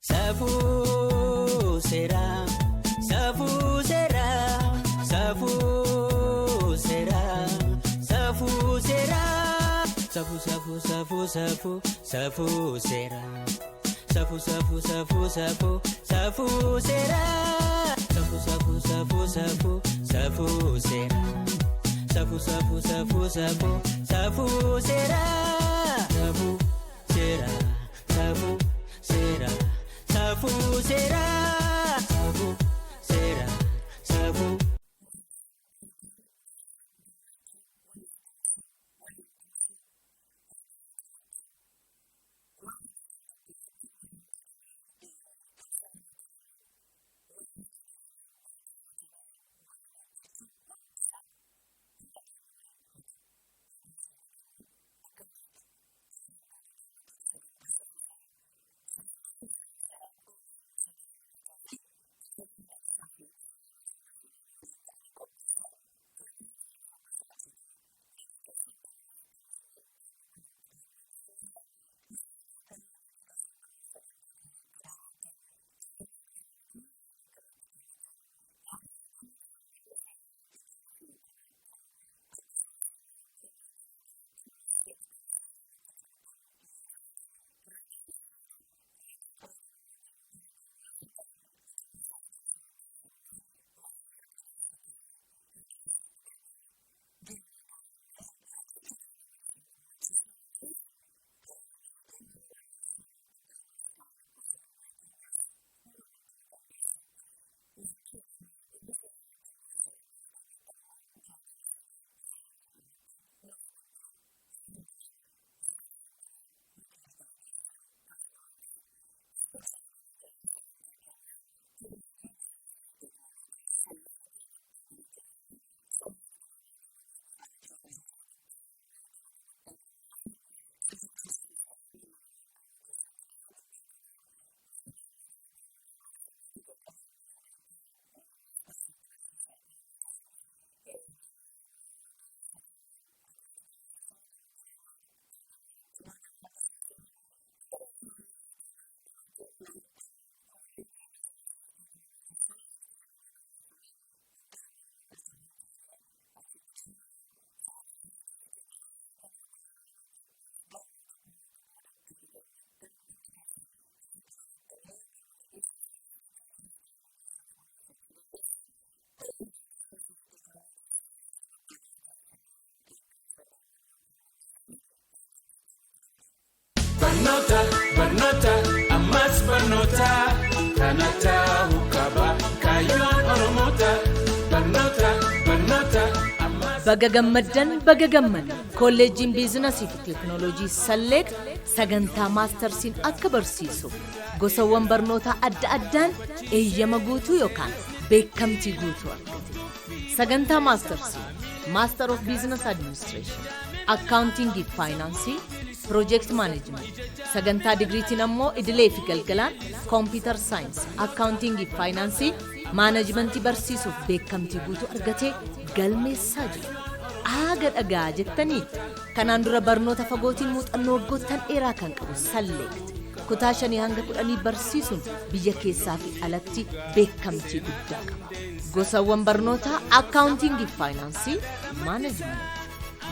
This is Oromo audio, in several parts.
Safuu Seeraa, Safuu Seeraa, Safuu Seeraa, Safuu Seeraa. Safuu Safuu Safuu Safuu Safuu Seeraa. Safuu Safuu Safuu Safuu Safuu Seeraa. Safuu Safuu Safuu Safuu Safuu Seeraa. Safuu Safuu Safuu Safuu Safuu Seeraa. Safuu Seeraa, Safuu Seeraa, Safuu Seeraa, Safuu Seeraa, Safuu. Barnoota, ammas barnoota, kanata hukaba, kayoon oromoota. Barnoota, ammas. Baga gammaddan. Kolleejjiin biizinasii fi teekinooloojii Select sagantaa maastarsiin akka barsiisu gosawwan barnoota adda addaan eeyyama guutuu yookaan beekamtii guutuu argate. Sagantaa maastarsii, Master of Business Administration, Accounting fi Finance, Project Management. Sagantaa digriitiin ammoo idilee fi galgalaan Computer Science, Accounting fi Finance, Management barsiisuuf beekamtii guutuu argatee galmeessaa jira. Aaga dhagaa jettanii kanaan dura barnoota fagootiin muuxannoo waggoottan dheeraa kan qabu Select kutaa 5 hanga 10 barsiisuun biyya keessaa fi alatti beekamtii guddaa qaba. Gosawwan barnoota Accounting fi Finance, Management,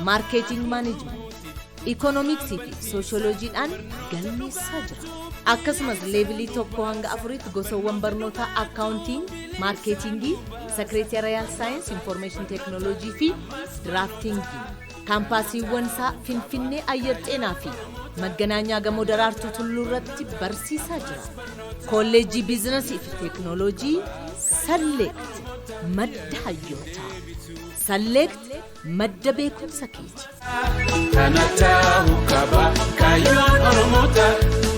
Marketing Management, Economics fi Sociology'dhaan galmeessaa jira. Akkasumas levelii 1 hanga 4tti gosawwan barnoota Accounting, Marketing, Secretarial Science, Information Technology fi Drafting. Kaampaasiiwwan isaa Finfinnee Ayyar Xeenaa fi Maganaanyaa Gamoo Daraartuu Tulluu irratti barsiisaa jira. Kolleejjii Biizinasii fi Teekinooloojii Select madda hayyootaa. Select madda beekumsa keeti. Kanata hukaba, kayoon oromoota.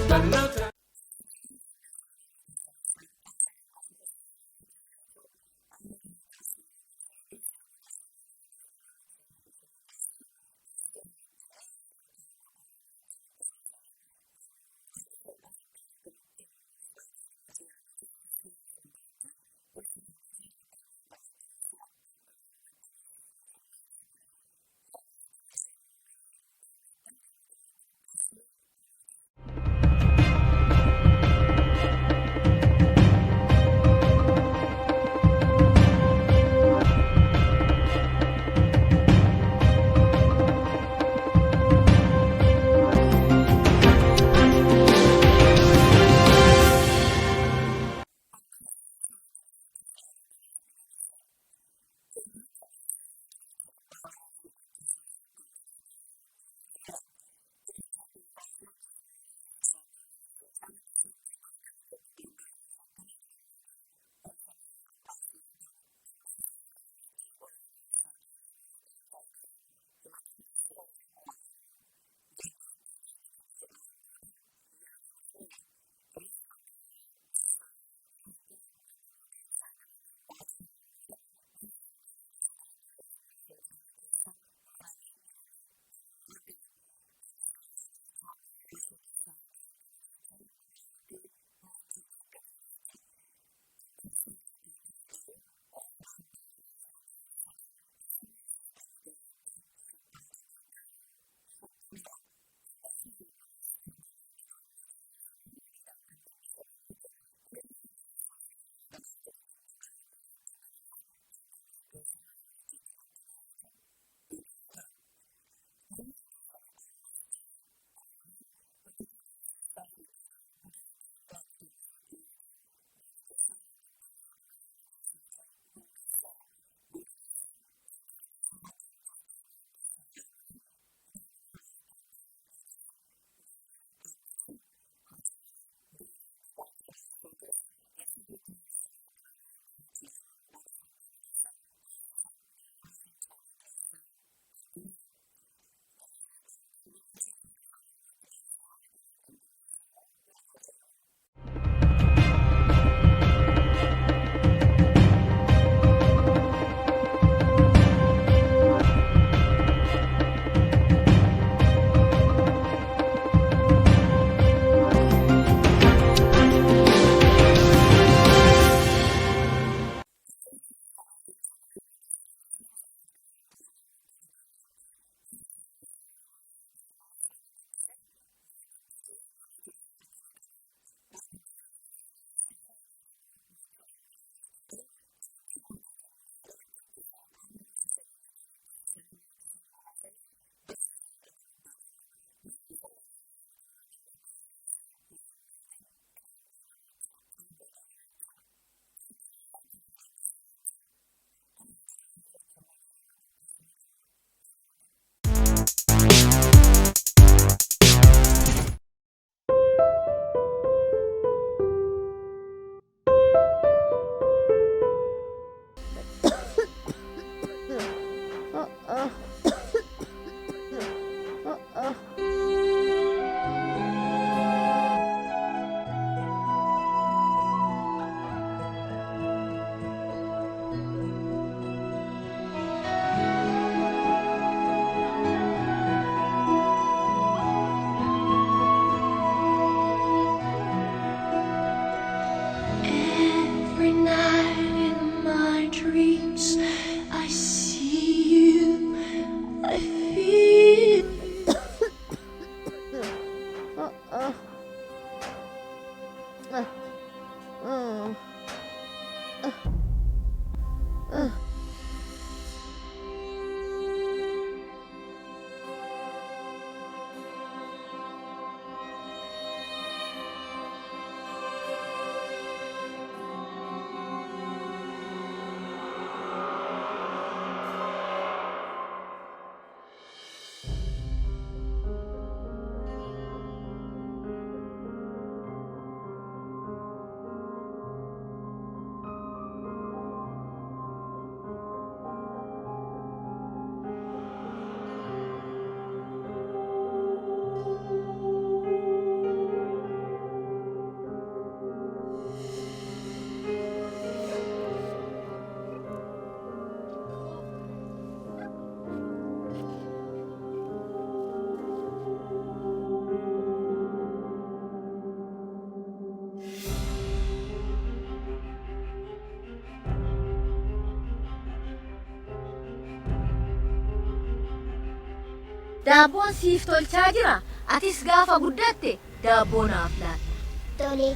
Barnoota. Daabboon siif tolchaa jira. Atis gaafa guddatte daabboo naaf laata. Tole.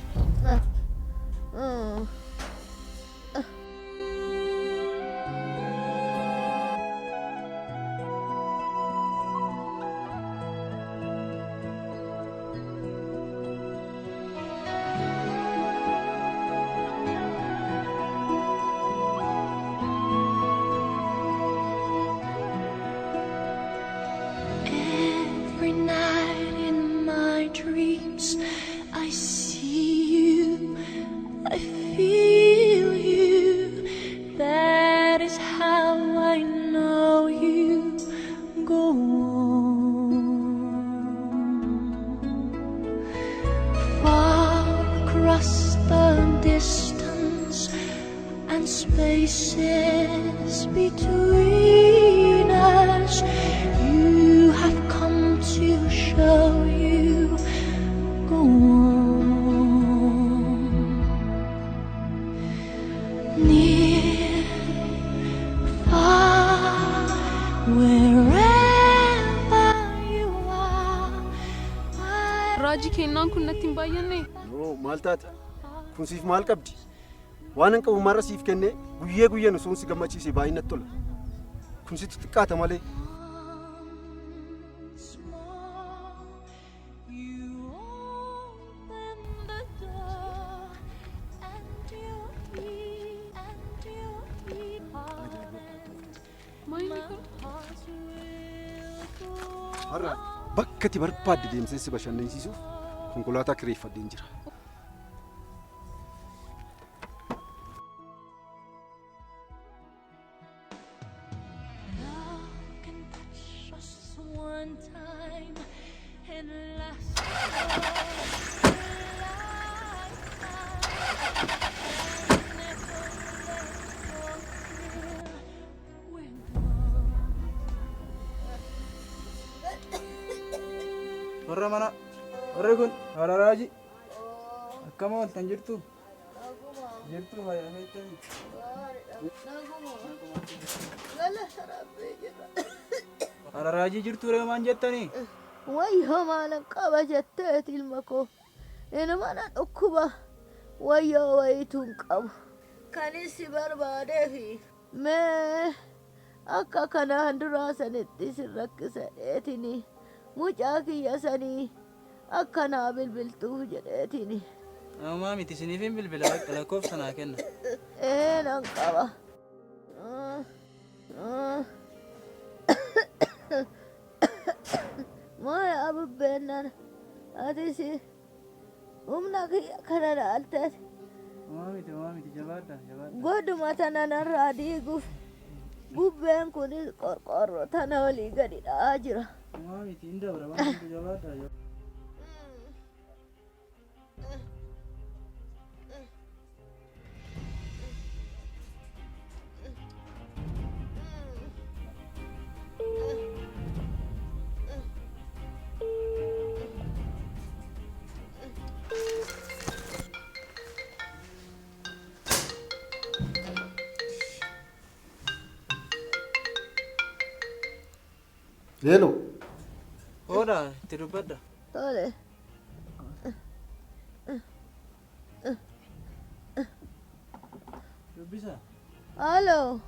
Every night in my dreams, I see you, I feel you. That is how I know you. Go on. Far across the distance and spaces between us, you have come to show you. Go on. Near, far, wherever you are. Raji kennaan kun natti hin baay'anne. Yoo maal taate kun siif maal qabdi? Waan an qabu marra siif kennee guyyee guyyeen osoo si gammachiise baay'inatti tola. Kun sitti xiqqaata malee. Har'a bakka itti barbaadde deemsee si bashannansiisuuf konkolaataa kireeffadheen jira. Warra mana, warri kun warra Raajii. Akkama waltan jirtu? Jirtu fayyaa feetanii. Warra Raajii jirtu reemaan jettanii? Wayyaa maalan qaba jetteet ilma koo. Inuma na dhukkuba wayyaa wayituun qabu. Kanis si barbaadeefi mee akka kanaan duraa sanitti sin rakkisadheetini. Mucaa kiyya sanii akkanaa bilbiltuuf jedheetini. Ammaa miti isiniif hin bilbila lakkoofsa naa kenna. Nan qaba. Mooyaa bubbeennan atis humna kiyya kana dhaalteet. Ammaa miti jabaadha. Goduma tana narraa diiguuf bubbeen kunis qorqorroo tana olii gadi dha'aa jira. Mami, tinda berapa minggu jawab dah. Hello. Ora, Dilbata. Tole. Dubbisa. Halo.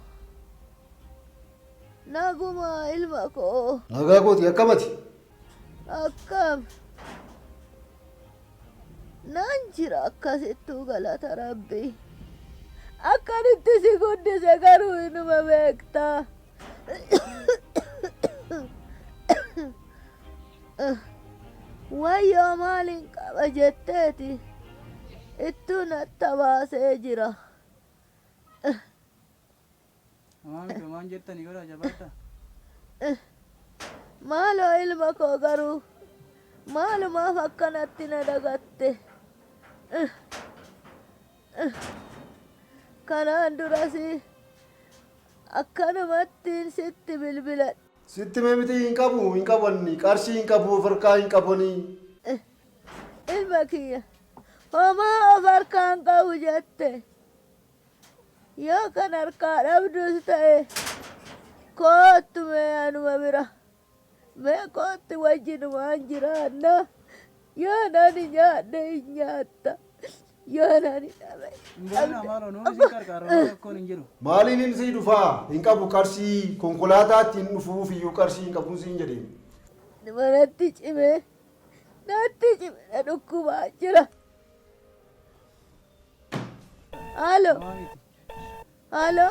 Naguma ilma koo. Nagaa kooti akkamati? Akkam. Naan jira akkasittuu galata Rabbi. Akkanitti si guddise garuu inuma beektaa. Wayyoo maaliin qaba jetteeti. Ittuu natti baasee jira. Maan jettanii godha jabaata. Maaloo ilma koo garuu maalumaaf akkanatti na dagatte. Kanaan durasi akkanumattiin sitti bilbiladhe. Sitti mee miti hin qabanni qarshii hin qabu of harkaa hin qabanii. Ilma kiyya homaa of harkaa hin qabu jette. Yoo kan harkaa dhabdus ta'e koottu mee anuma bira. Mee kootti wajjinumaan jiraanna. Yoo nani nyaadhe hin nyaatta. Yoo nani dhabe. Maaliin hin sii dhufaa? Hin qabu qarshii konkolaataatti hin dhufuuf iyyuu qarshii hin qabuun siin jedheen. Natti cime na dhukkubaa jira. Halo. Halo.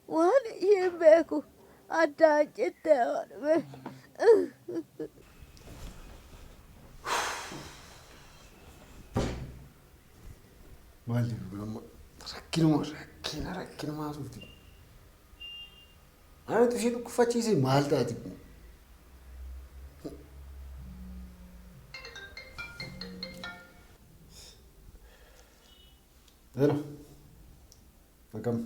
Waan hin beeku addaan cittee oolme. Maali amma rakkinumaa turte. Ani tushii dhukkufachiise maal taati? Hello. Akkam.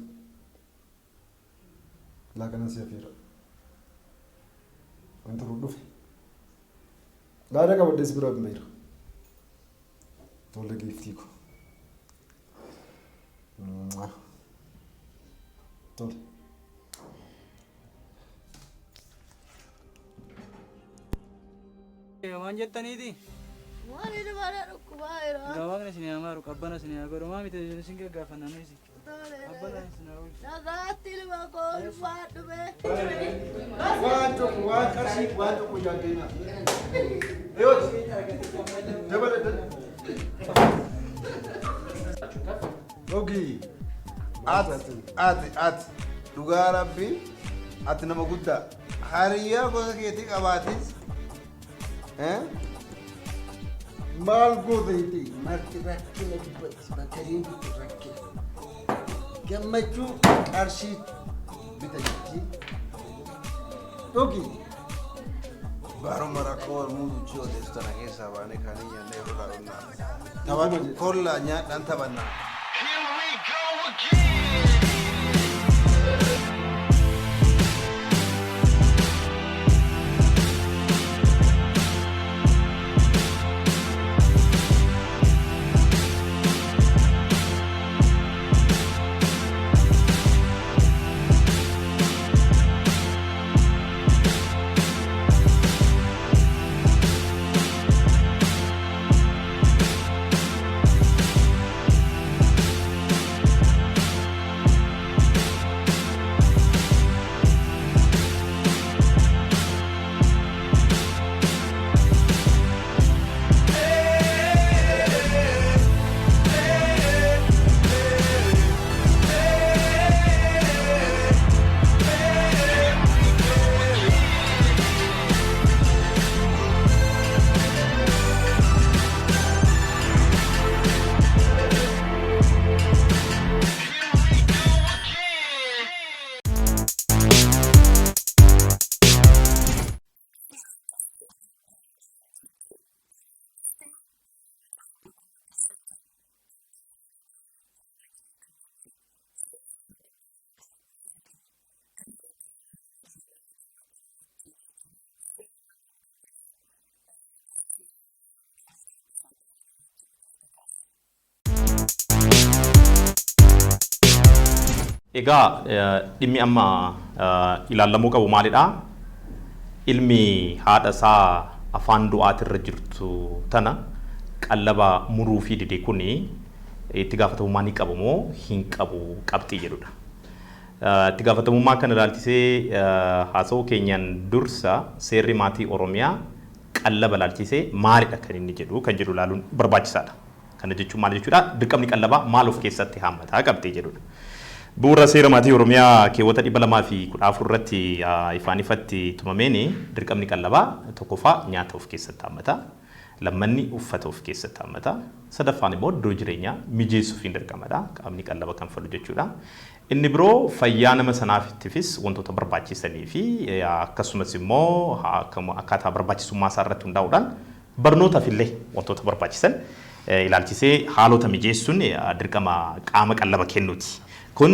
Laaqana si afiira. Wanta dhufe. Laada qabaddees bira meera. Tolle giiftii ko. Tolle. Maan jettaniiti? Maaliin mana dhukkubaa jira? Gawaaqni isin amaaru qabbana isin godhu maa miti isin gaggaafannameesi. Nagaatti ilma koo ulfaadhume. Waan qarshii waan tokko yaaddeena. Eeyooti. Dabalata. Ogi. Ati. Dhugaa Rabbi. Ati nama guddaa. Hariyyaa gosa keetii qabaatis. Maal gooteeti? Marti rakkina dubbatti bakkaliin bitu rakkina. Gammachuu qarshii bitachitti. Ogi. Baruma rakkoo walmuu duchii odeessitana keessaa baanee kaanii nyaannee irraa dhonnaa. Taphattu kollaa nyaadhaan taphannaa. Egaa dhimmi amma ilaalamuu qabu maalidha? Ilmi haadha isaa afaan du'aatirra jirtu tana qallaba muruu fi dide kuni itti gaafatamummaa ni qabu moo hin qabu qabxii jedhudha. Itti gaafatamummaa kana ilaalchisee haasawuu keenyaan dursa seerri maatii Oromiyaa qallaba ilaalchisee maalidha kan inni jedhu kan jedhu ilaaluun barbaachisaadha. Kana jechuun maal jechuudha? Dirqamni qallabaa maal of keessatti haammataa qabxee jedhudha. Bu'uura seera maatii Oromiyaa keewwata 214 irratti ifaan ifatti tumameen dirqamni qallabaa tokkoffaa nyaata of keessatti haammata. Lammanni uffata of keessatti haammata. Sadaffaan immoo iddoo jireenyaa mijeessuuf hin dirqamadha. Qaamni qallaba kan fallu jechuudha. Inni biroo fayyaa nama sanaafittifis wantoota barbaachisanii fi akkasumas immoo akkaataa barbaachisummaa isaa irratti hundaa'uudhaan barnootaaf illee wantoota barbaachisan ilaalchisee haalota mijeessuun dirqama qaama qallaba kennuuti. Kun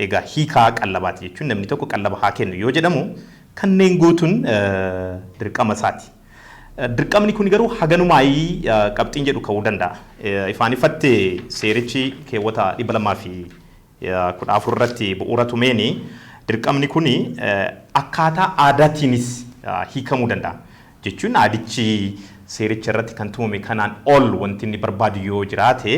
egaa hiikaa qallabaati jechuun namni tokko qallaba haa kennu yoo jedhamu kanneen guutuun dirqama isaati. Dirqamni kun garuu haganumaayii qabxiin jedhu ka'uu danda'a. Ifaan ifatti seerichi keewwata 214 irratti bu'uura tumeeni dirqamni kun akkaataa aadaatiinis hiikamuu danda'a. Jechuun aadichi seericha irratti kan tumame kanaan ol wanti inni barbaadu yoo jiraate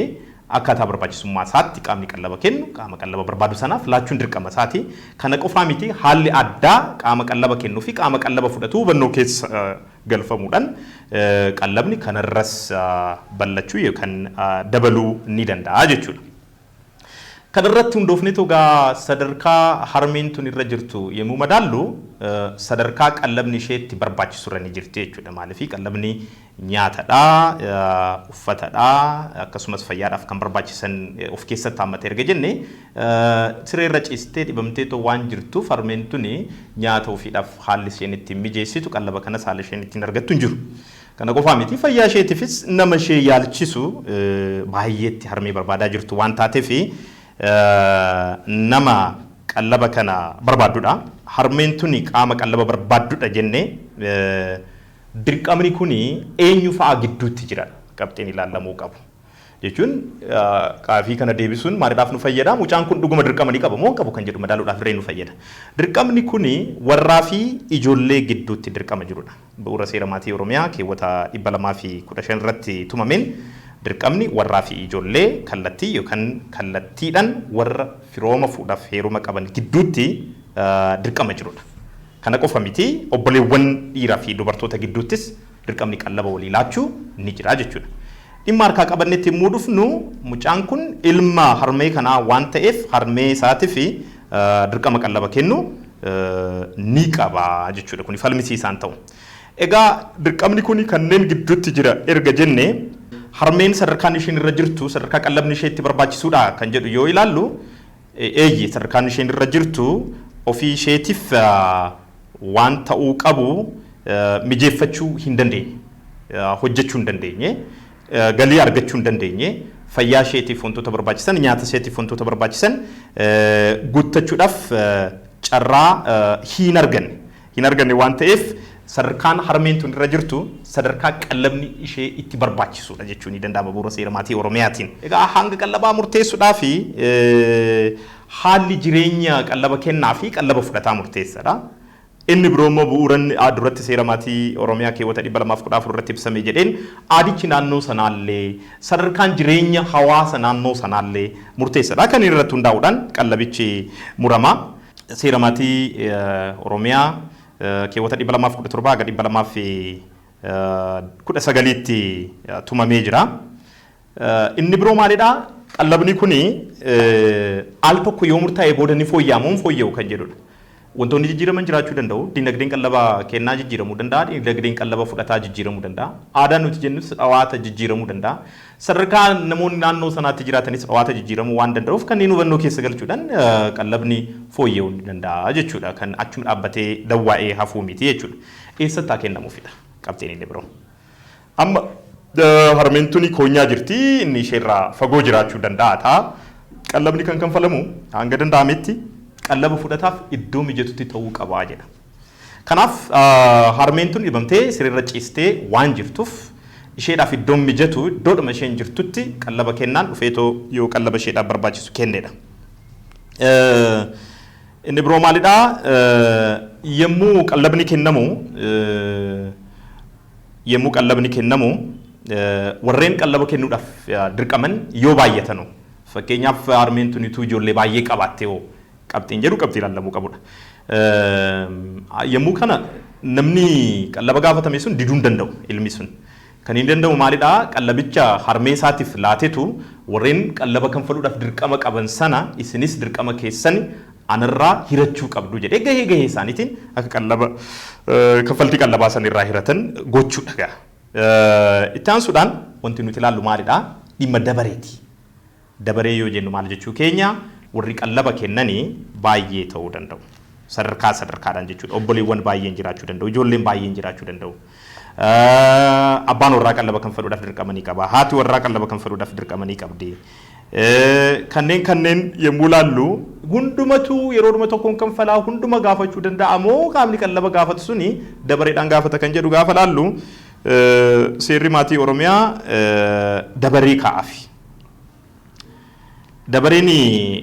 akkaataa barbaachisummaa isaatti qaamni qallaba kennu qaama qallaba barbaadu sanaaf laachuun dirqama isaati. Kana qofaa miti haalli addaa qaama qallaba kennuu fi qaama qallaba fudhatu hubannoo keessa galfamuudhaan qallabni kanarras ballachuu yookaan dabaluu ni danda'a jechuudha. Kanarratti hundoofnee togaa sadarkaa harmeen tun irra jirtu yommuu madaallu sadarkaa qallabni isheetti barbaachisu irra ni jirti jechuudha. Maaliif qallabni nyaatadhaa, uffatadhaa, akkasumas fayyaadhaaf kan barbaachisan of keessatti hammate erga jenne siree irra ciistee dhibamtee waan jirtuuf harmeen tun nyaata ofiidhaaf haalli isheen ittiin mijeessitu qallaba kanas haala isheen ittiin argattu hin jiru. Kana qofaa miti fayyaa isheetiifis nama ishee yaalchisu baay'eetti harmee barbaadaa jirtu waan taateef nama qallaba kana barbaaddudha. Harmeen tuni qaama qallaba barbaaddudha jenne dirqamni kuni eenyu fa'a gidduutti jira qabxiin ilaalamuu qabu. Jechuun qaafii kana deebisuun maaliidhaaf nu fayyada? Mucaan kun dhuguma dirqama ni qaba moo qabu kan jedhu madaaluudhaaf irree nu fayyada. Dirqamni kuni warraa fi ijoollee gidduutti dirqama jirudha. Bu'uura seera maatii Oromiyaa keewwata 215 irratti tumameen dirqamni warraa fi ijoollee kallattii yookaan kallattiidhaan warra firooma fuudhaaf heeruma qaban gidduutti dirqama jirudha. Kana qofa miti obboleewwan dhiiraa fi dubartoota gidduuttis dirqamni qallaba walii laachuu ni jira jechuudha. Dhimma harkaa qabannetti yommuu dhufnu mucaan kun ilma harmee kanaa waan ta'eef harmee isaatiif dirqama qallaba kennu ni qaba jechuudha. Kun falmisiisaan ta'u. Egaa dirqamni kun kanneen gidduutti jira erga jenne harmeen sadarkaan isheen irra jirtu sadarkaa qallabni ishee itti barbaachisuudha kan jedhu yoo ilaallu eeyyi sadarkaan isheen irra jirtu ofii isheetiif waan ta'uu qabu mijeeffachuu hin dandeenye, hojjechuu hin dandeenye, galii argachuu hin dandeenye, fayyaa isheetiif wantoota barbaachisan, nyaata isheetiif wantoota barbaachisan guuttachuudhaaf carraa hin arganne waan ta'eef sadarkaan harmeen tun irra jirtu sadarkaa qallabni ishee itti barbaachisuudha jechuun ni danda'ama bu'uura seera maatii Oromiyaatiin. Egaa hanga qallabaa murteessuudhaa fi haalli jireenya qallaba kennaa fi qallaba fudhataa murteessaadha. Inni biroo immoo bu'uuran duratti seera maatii Oromiyaa keewwata 214 irratti ibsamee jedheen aadichi naannoo sanaallee sadarkaan jireenya hawaasa naannoo sanaallee murteessaadha. Kan irratti hundaa'uudhaan qallabichi murama. Seera maatii Oromiyaa keewwata 217 haga 219tti tumamee jira. Inni biroo maalidha? Qallabni kuni al tokko yoo murtaa'e booda ni fooyya'amu hin fooyya'u kan jedhudha. Wantoonni jijjiiraman jiraachuu danda'u. Dinagdeen qallaba kennaa jijjiiramuu danda'a. Dinagdeen qallaba fudhataa jijjiiramuu danda'a. Aadaan nuti jennus dhawaata jijjiiramuu danda'a. Sadarkaa namoonni naannoo sanaatti jiraatanis dhawaata jijjiiramuu waan danda'uuf kanneen hubannoo keessa galchuudhaan qallabni fooyya'uu ni danda'a jechuudha. Kan achuma dhaabbatee dawwaa'ee hafuu miti jechuudha. Eessatti haa kennamuufidha qabxiin inni biroo. Amma harmeen tuni koonyaa jirti inni isheerraa fagoo jiraachuu danda'a ta'a. Qallabni kan kanfalamu hanga danda'ametti qallaba fudhataaf iddoo mijatutti ta'uu qabaa jedha. Kanaaf harmeen tun dhibamtee sirriirra ciistee waan jirtuuf isheedhaaf iddoon mijatu iddoodhuma isheen jirtutti qallaba kennaan dhufeetoo yoo qallaba isheedhaaf barbaachisu kennedha. Inni biroo maalidhaa? Yommuu qallabni kennamu warreen qallaba kennuudhaaf dirqaman yoo baay'atanu fakkeenyaaf harmeen tunituu ijoollee baay'ee qabaattee hoo qabxiin jedhu qabxii ilaalamuu qabudha. Yommuu kana namni qallaba gaafatame sun diduu hin danda'u ilmi sun. Kan hin danda'u maalidhaa qallabicha harmee isaatiif laatetu warreen qallaba kanfaluudhaaf dirqama qaban sana isinis dirqama keessan anarraa hirachuu qabdu jedhee gahee isaaniitiin akka qallaba kaffaltii qallabaa sanirraa hiratan gochuudha. Itti aansuudhaan wanti nuti ilaallu maalidhaa dhimma dabareeti. Dabaree yoo jennu maal jechuu keenya warri qallaba kennanii baay'ee ta'uu danda'u. Sadarkaadhaan jechuudha. Obboleewwan baay'een jiraachuu danda'u. Ijoolleen baay'een jiraachuu danda'u. Abbaan warraa qallaba kanfaluudhaaf dirqamanii qaba. Haati warraa qallaba kanfaluudhaaf dirqamanii qabdi. Kanneen yommuu laallu hundumatu yeroodhuma tokkoon kanfalaa hunduma gaafachuu danda'a moo qaamni qallaba gaafatu suni dabareedhaan gaafata kan jedhu gaafa laallu seerri maatii Oromiyaa dabaree kaa'afi. Dabareen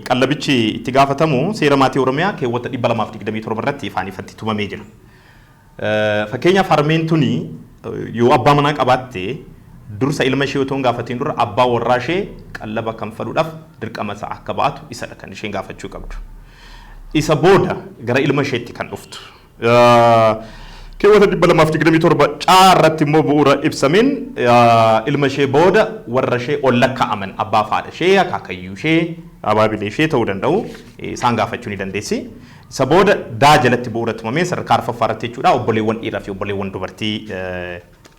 qallabichi itti gaafatamu seera maatii Oromiyaa keewwata 227 irratti ifaan ifatti tumamee jira. Fakkeenyaaf harmeen tuni yoo abbaa manaa qabaatte dursa ilma ishee otoo hin gaafatiin dura abbaa warraa ishee qallaba kanfaluudhaaf dirqama isaa akka baatu isadha kan isheen gaafachuu qabdu. Isa booda gara ilma isheetti kan dhuftu. Keewwata 227 caarratti immoo bu'uura ibsameen ilma ishee booda warra ishee ol lakkaa'aman abbaa fi haadha ishee akaakayyuu ishee abaabilee ishee ta'uu danda'u isaan gaafachuu ni dandeessi. Isa booda daa jalatti bu'uura tumamee sadarkaa arfaffaarratti jechuudha obboleewwan dhiiraa fi obboleewwan dubartii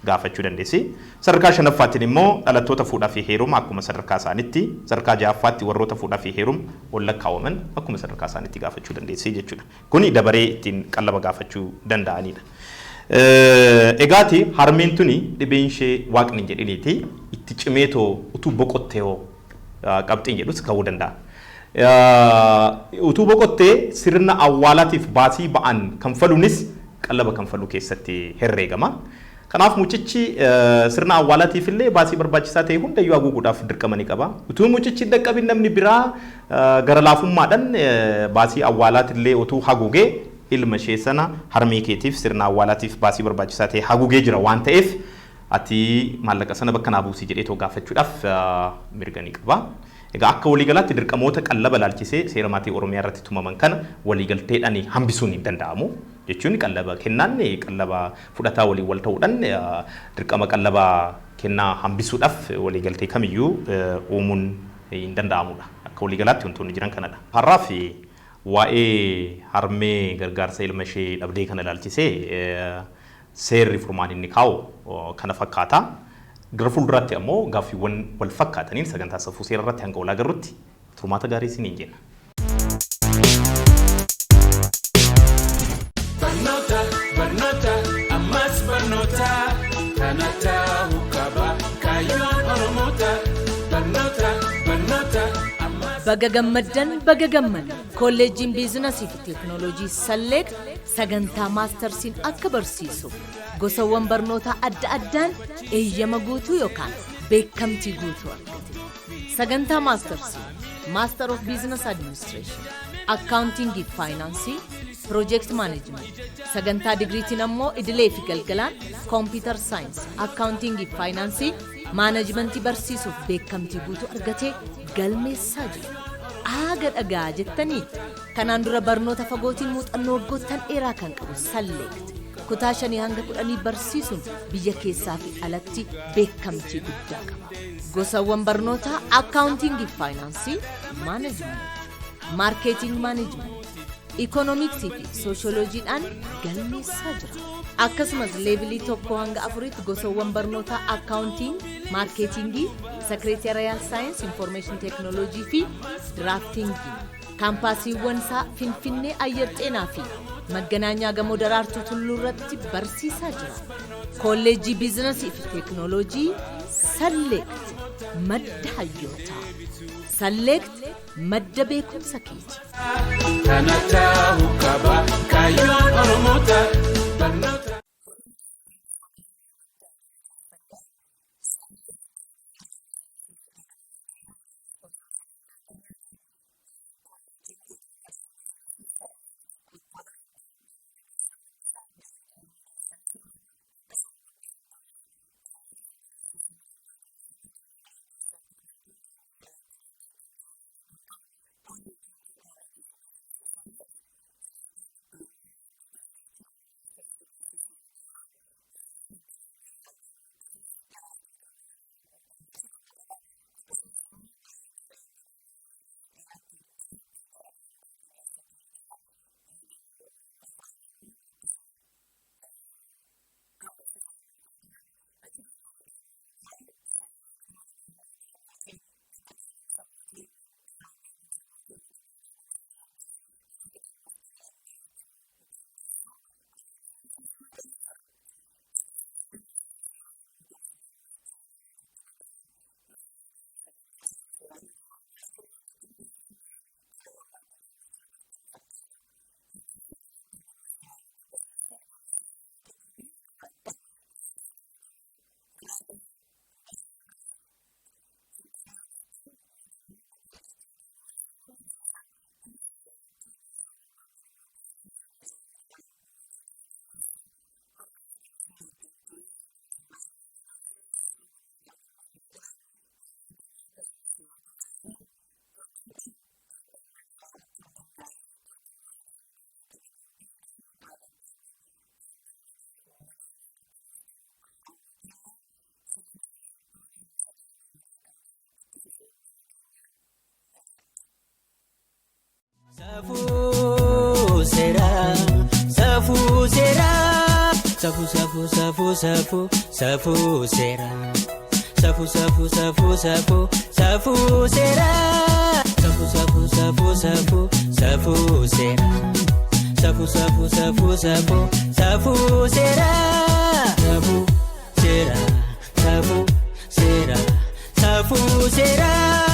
gaafachuu dandeessi. Sadarkaa shanaffaattiin immoo dhalattoota fuudhaa fi heeruma akkuma sadarkaa isaaniitti sadarkaa ja'affaatti warroota fuudhaa fi heeruma ol lakkaa'aman akkuma sadarkaa isaaniitti gaafachuu dandeessi jechuudha. Kuni dabaree ittiin qallaba gaafachuu danda'anidha. Egaati harmeen tuni dhibeen ishee waaqni jedhiniiti itti cimeetoo utuu boqottee qabxiin jedhus ka'uu danda'a. Utuu boqottee sirna awwaalaatiif baasii ba'an kanfaluunis qallaba kanfaluu keessatti herreegama. Kanaaf mucichi sirna awwaalaatiif illee baasii barbaachisaa ta'e hundayyuu haguuguudhaaf dirqama ni qaba. Utuu mucichi dhaqqabin namni biraa gara laafummaadhaan baasii awwaalaatillee utuu haguugee ilma ishee sana harmee keetiif sirna awwaalaatiif baasii barbaachisaa ta'e haguugee jira waan ta'eef ati maallaqa sana bakka naa buusii jedhee too gaafachuudhaaf mirga ni qaba. Egaa akka waliigalaatti dirqamoota qallaba laalchisee seera maatii Oromiyaa irratti tumaman kana waliigalteedhaan hambisuun hin danda'amu. Jechuun qallaba kennaan qallaba fudhataa waliin wal ta'uudhaan dirqama qallaba kennaa hambisuudhaaf waliigaltee kamiyyuu uumuun hin danda'amudha. Akka waliigalaatti wantoonni jiran kanadha. Har'aaf waa'ee harmee gargaarsa ilma ishee dhabdee kana laalchisee seerri furmaan inni kaa'u kana fakkaata. Gara fuulduraatti ammoo gaaffiiwwan wal fakkaataniin sagantaa safuu seeraa irratti hanga olaa garrutti turmaata gaarii isiniin jenna. Barnoota ammas barnoota kanata hukaba kayoon oromoota barnoota ammas. Baga gammaddan kolleejjiin biizinasii fi teekinooloojii Salleeq sagantaa maastarsiin akka barsiisu gosawwan barnoota adda addaan eeyyama guutuu yookaan beekamtii guutuu argate. Sagantaa maastarsii Master of Business Administration, Accounting fi Finance, Project Management. Sagantaa digriitiin ammoo idilee fi galgalaan Computer Science, Accounting fi Finance, Management barsiisuuf beekamtii guutuu argatee galmeessaa jira. Aaga dhagaa jettanii kanaan dura barnoota fagootiin muuxannoo waggoottan dheeraa kan qabu Salleeqti. Kutaa 5 hanga 10 barsiisuun biyya keessaa fi alatti beekamtii guddaa qaba. Gosawwan barnoota Accounting fi Finance, Management, Marketing Management, Economics fi Sociology'dhaan galmeessaa jira. Akkasumas leevilii 1 hanga 4tti gosawwan barnoota Accounting, Marketing, Secretarial Science, Information Technology fi Drafting. Kaampaasiiwwan isaa Finfinnee Ayyar Xeenaa fi Maganaanyaa Gamoo Daraartuu Tulluu irratti barsiisaa jira. Kolleejjii Biizinasii fi Teekinooloojii Salleeqti madda hayyootaa. Salleeqti madda beekumsa keeti. Kanata hukaba kayoon oromoota barnoota. Safuu Safuu Safuu Safuu Safuu Seeraa. Safuu Safuu Safuu Safuu Safuu Seeraa. Safuu Safuu Safuu Safuu Safuu Seeraa. Safuu Safuu Safuu Safuu Safuu Seeraa. Safuu Seeraa. Safuu Seeraa. Safuu Seeraa.